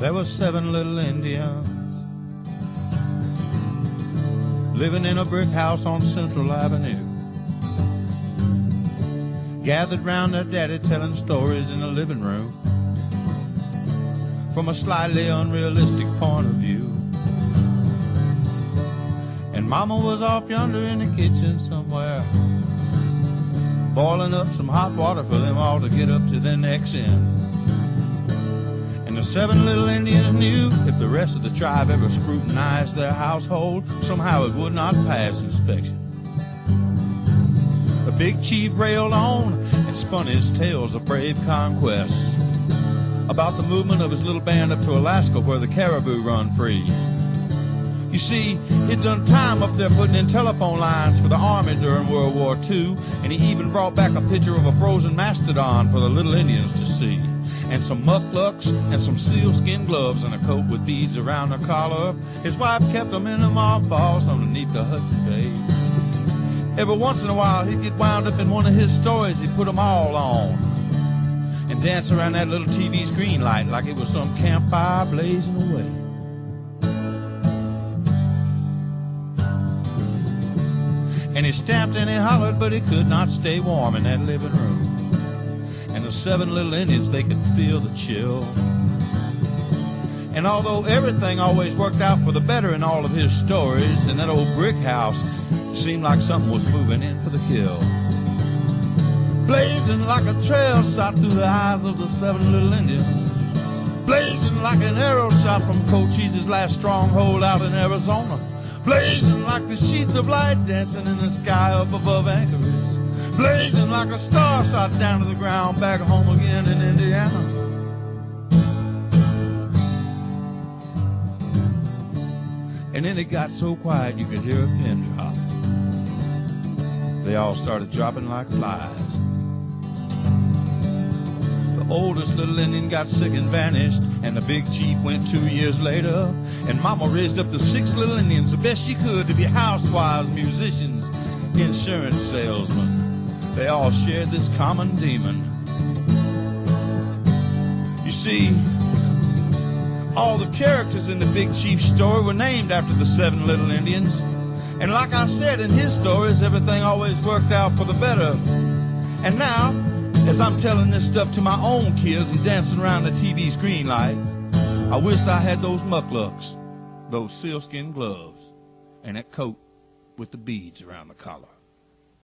There were 7 little Indians living in a brick house on Central Avenue, gathered round their daddy telling stories in the living room from a slightly unrealistic point of view. And Mama was off yonder in the kitchen somewhere, boiling up some hot water for them all to get up to their necks in. And the 7 little Indians knew if the rest of the tribe ever scrutinized their household, somehow it would not pass inspection. The big chief railed on and spun his tales of brave conquests, about the movement of his little band up to Alaska where the caribou run free. You see, he'd done time up there putting in telephone lines for the army during World War II, and he even brought back a picture of a frozen mastodon for the little Indians to see, and some mucklucks and some sealskin gloves and a coat with beads around her collar. His wife kept them in the mothballs underneath the Hudson Bay. Every once in a while he'd get wound up in one of his stories. He'd put them all on and dance around that little TV screen light like it was some campfire blazing away. And he stamped and he hollered, but he could not stay warm in that living room. And the 7 little Indians, they could feel the chill. And although everything always worked out for the better in all of his stories, in that old brick house, it seemed like something was moving in for the kill. Blazing like a trail shot through the eyes of the 7 little Indians, blazing like an arrow shot from Cochise's last stronghold out in Arizona, blazing like the sheets of light dancing in the sky up above Anchorage, blazing like a star shot down to the ground back home again in Indiana. And then it got so quiet you could hear a pin drop. They all started dropping like flies. The oldest little Indian got sick and vanished, and the big chief went 2 years later. And Mama raised up the 6 little Indians the best she could to be housewives, musicians, insurance salesmen. They all shared this common demon. You see, all the characters in the big chief's story were named after the 7 little Indians. And like I said, in his stories, everything always worked out for the better. And now, as I'm telling this stuff to my own kids and dancing around the TV screen light, I wished I had those mucklucks, those sealskin gloves, and that coat with the beads around the collar.